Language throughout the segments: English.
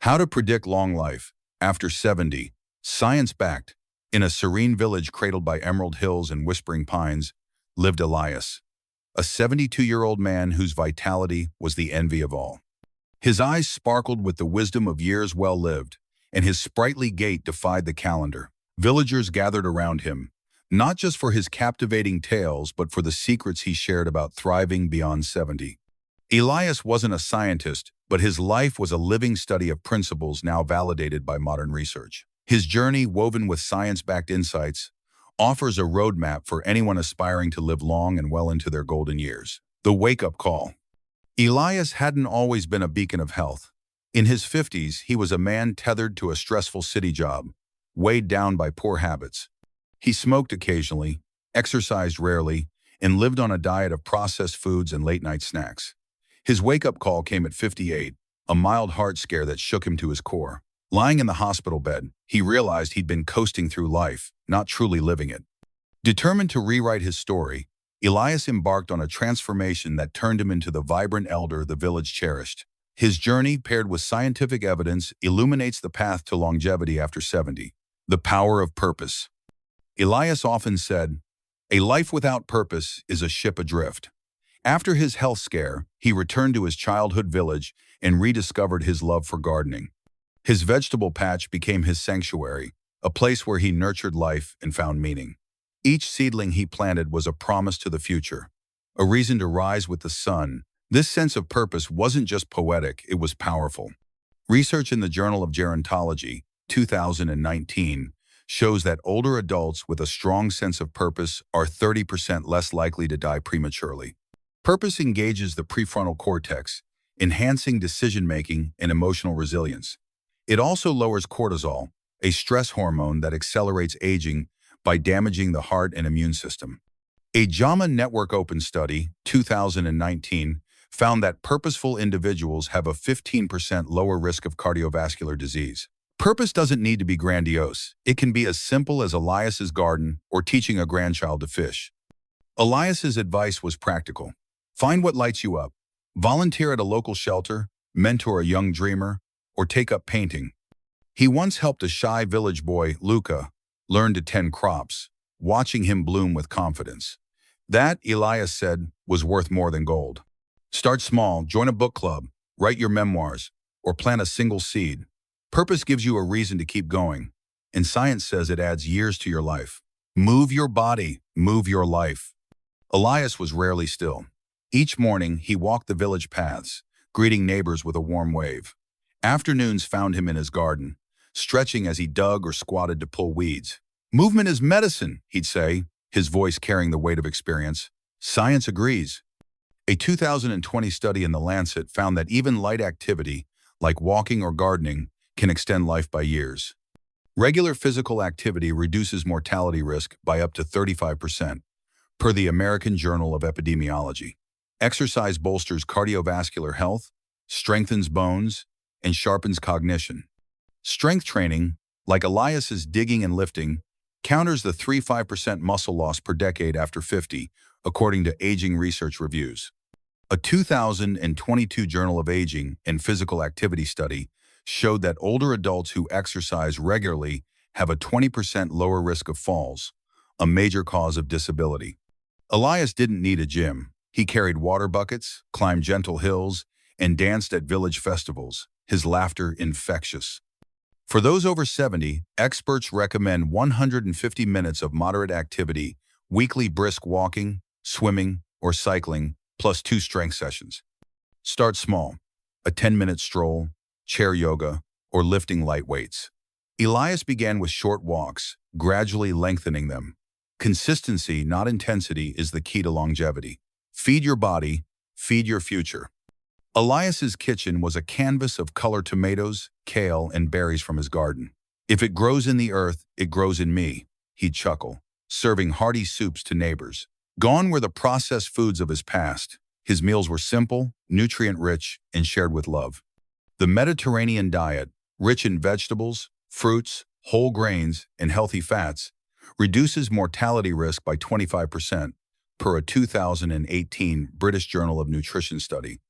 How to predict long life. After 70, science-backed, in a serene village cradled by emerald hills and whispering pines, lived Elias, a 72-year-old man whose vitality was the envy of all. His eyes sparkled with the wisdom of years well lived, and his sprightly gait defied the calendar. Villagers gathered around him, not just for his captivating tales, but for the secrets he shared about thriving beyond 70. Elias wasn't a scientist, but his life was a living study of principles now validated by modern research. His journey, woven with science-backed insights, offers a roadmap for anyone aspiring to live long and well into their golden years. The wake-up call. Elias hadn't always been a beacon of health. In his 50s, he was a man tethered to a stressful city job, weighed down by poor habits. He smoked occasionally, exercised rarely, and lived on a diet of processed foods and late-night snacks. His wake-up call came at 58, a mild heart scare that shook him to his core. Lying in the hospital bed, he realized he'd been coasting through life, not truly living it. Determined to rewrite his story, Elias embarked on a transformation that turned him into the vibrant elder the village cherished. His journey, paired with scientific evidence, illuminates the path to longevity after 70. The power of purpose. Elias often said, "A life without purpose is a ship adrift." After his health scare, he returned to his childhood village and rediscovered his love for gardening. His vegetable patch became his sanctuary, a place where he nurtured life and found meaning. Each seedling he planted was a promise to the future, a reason to rise with the sun. This sense of purpose wasn't just poetic, it was powerful. Research in the Journal of Gerontology, 2019, shows that older adults with a strong sense of purpose are 30% less likely to die prematurely. Purpose engages the prefrontal cortex, enhancing decision-making and emotional resilience. It also lowers cortisol, a stress hormone that accelerates aging by damaging the heart and immune system. A JAMA Network Open study, 2019, found that purposeful individuals have a 15% lower risk of cardiovascular disease. Purpose doesn't need to be grandiose. It can be as simple as Elias's garden or teaching a grandchild to fish. Elias's advice was practical. Find what lights you up. Volunteer at a local shelter, mentor a young dreamer, or take up painting. He once helped a shy village boy, Luca, learn to tend crops, watching him bloom with confidence. That, Elias said, was worth more than gold. Start small, join a book club, write your memoirs, or plant a single seed. Purpose gives you a reason to keep going, and science says it adds years to your life. Move your body, move your life. Elias was rarely still. Each morning, he walked the village paths, greeting neighbors with a warm wave. Afternoons found him in his garden, stretching as he dug or squatted to pull weeds. "Movement is medicine," he'd say, his voice carrying the weight of experience. Science agrees. A 2020 study in The Lancet found that even light activity, like walking or gardening, can extend life by years. Regular physical activity reduces mortality risk by up to 35%, per the American Journal of Epidemiology. Exercise bolsters cardiovascular health, strengthens bones, and sharpens cognition. Strength training, like Elias's digging and lifting, counters the 3–5% muscle loss per decade after 50, according to Aging Research Reviews. A 2022 Journal of Aging and Physical Activity study showed that older adults who exercise regularly have a 20% lower risk of falls, a major cause of disability. Elias didn't need a gym. He carried water buckets, climbed gentle hills, and danced at village festivals, his laughter infectious. For those over 70, experts recommend 150 minutes of moderate activity, weekly brisk walking, swimming, or cycling, plus 2 strength sessions. Start small, a 10-minute stroll, chair yoga, or lifting light weights. Elias began with short walks, gradually lengthening them. Consistency, not intensity, is the key to longevity. Feed your body, feed your future. Elias's kitchen was a canvas of colored tomatoes, kale, and berries from his garden. "If it grows in the earth, it grows in me," he'd chuckle, serving hearty soups to neighbors. Gone were the processed foods of his past. His meals were simple, nutrient-rich, and shared with love. The Mediterranean diet, rich in vegetables, fruits, whole grains, and healthy fats, reduces mortality risk by 25%, per a 2018 British Journal of Nutrition study.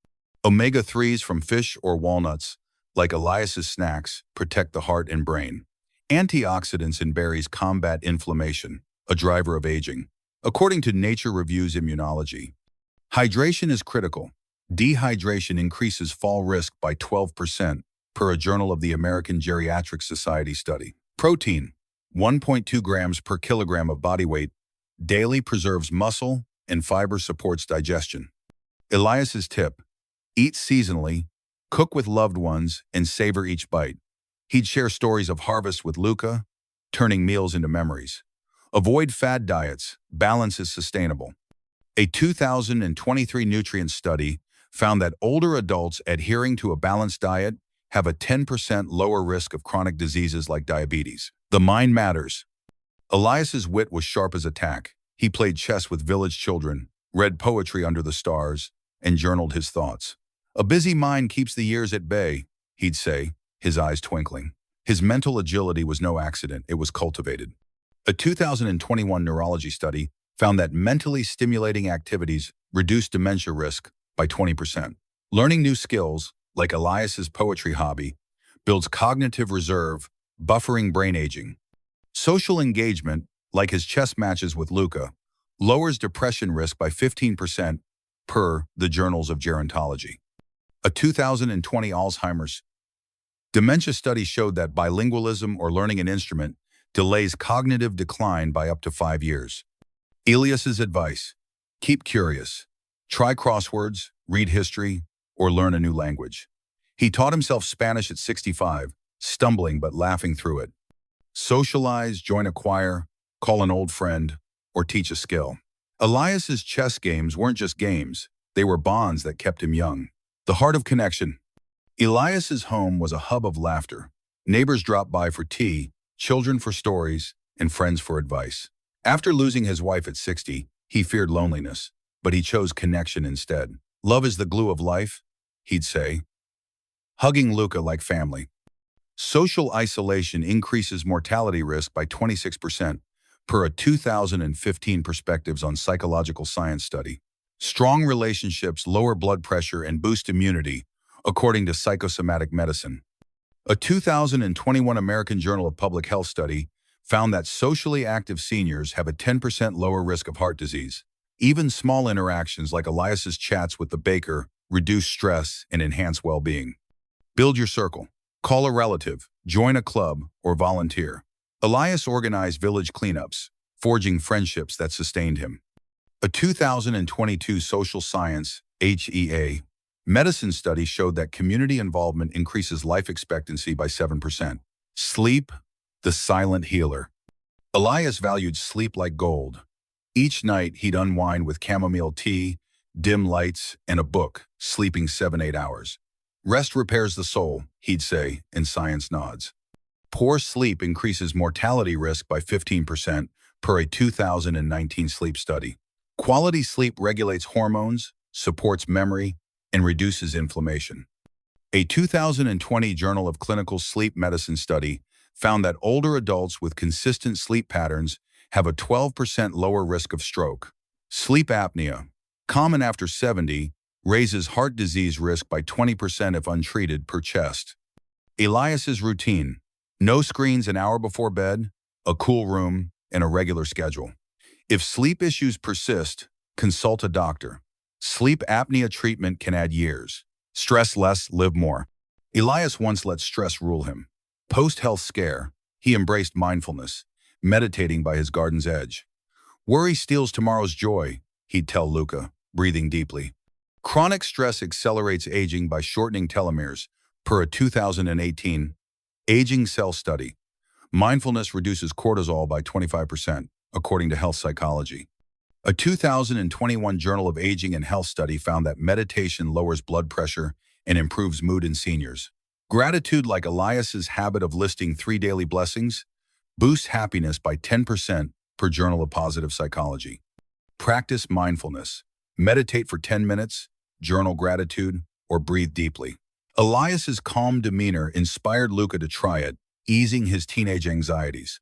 Omega-3s from fish or walnuts, like Elias's snacks, protect the heart and brain. Antioxidants in berries combat inflammation, a driver of aging. According to Nature Review's Immunology, hydration is critical. Dehydration increases fall risk by 12%, per a Journal of the American Geriatric Society study. Protein, 1.2 grams per kilogram of body weight, daily preserves muscle and fiber supports digestion. Elias's tip, eat seasonally, cook with loved ones, and savor each bite. He'd share stories of harvest with Luca, turning meals into memories. Avoid fad diets, balance is sustainable. A 2023 nutrient study found that older adults adhering to a balanced diet have a 10% lower risk of chronic diseases like diabetes. The mind matters. Elias's wit was sharp as a tack. He played chess with village children, read poetry under the stars, and journaled his thoughts. A busy mind keeps the years at bay, he'd say, his eyes twinkling. His mental agility was no accident, it was cultivated. A 2021 neurology study found that mentally stimulating activities reduced dementia risk by 20%. Learning new skills, like Elias's poetry hobby, builds cognitive reserve, buffering brain aging. Social engagement, like his chess matches with Luca, lowers depression risk by 15%, per the Journals of Gerontology. A 2020 Alzheimer's dementia study showed that bilingualism or learning an instrument delays cognitive decline by up to 5 years. Elias's advice, keep curious. Try crosswords, read history, or learn a new language. He taught himself Spanish at 65, stumbling but laughing through it. Socialize, join a choir, call an old friend, or teach a skill. Elias's chess games weren't just games, they were bonds that kept him young. The heart of connection. Elias's home was a hub of laughter. Neighbors dropped by for tea, children for stories, and friends for advice. After losing his wife at 60, he feared loneliness, but he chose connection instead. Love is the glue of life, he'd say, hugging Luca like family. Social isolation increases mortality risk by 26%, per a 2015 Perspectives on Psychological Science study. Strong relationships lower blood pressure and boost immunity, according to psychosomatic medicine. A 2021 American Journal of Public Health study found that socially active seniors have a 10% lower risk of heart disease. Even small interactions like Elias's chats with the baker reduce stress and enhance well-being. Build your circle. Call a relative, join a club, or volunteer. Elias organized village cleanups, forging friendships that sustained him. A 2022 Social Science, HEA, medicine study showed that community involvement increases life expectancy by 7%. Sleep, the silent healer. Elias valued sleep like gold. Each night, he'd unwind with chamomile tea, dim lights, and a book, sleeping 7-8 hours. Rest repairs the soul, he'd say, and science nods. Poor sleep increases mortality risk by 15%, per a 2019 sleep study. Quality sleep regulates hormones, supports memory, and reduces inflammation. A 2020 Journal of Clinical Sleep Medicine study found that older adults with consistent sleep patterns have a 12% lower risk of stroke. Sleep apnea, common after 70, raises heart disease risk by 20% if untreated, per chest. Elias's routine, no screens an hour before bed, a cool room, and a regular schedule. If sleep issues persist, consult a doctor. Sleep apnea treatment can add years. Stress less, live more. Elias once let stress rule him. Post-health scare, he embraced mindfulness, meditating by his garden's edge. Worry steals tomorrow's joy, he'd tell Luca, breathing deeply. Chronic stress accelerates aging by shortening telomeres, per a 2018 Aging Cell study. Mindfulness reduces cortisol by 25%, according to Health Psychology. A 2021 Journal of Aging and Health study found that meditation lowers blood pressure and improves mood in seniors. Gratitude, like Elias's habit of listing 3 daily blessings, boosts happiness by 10%, per Journal of Positive Psychology. Practice mindfulness. Meditate for 10 minutes, journal gratitude, or breathe deeply. Elias's calm demeanor inspired Luca to try it, easing his teenage anxieties.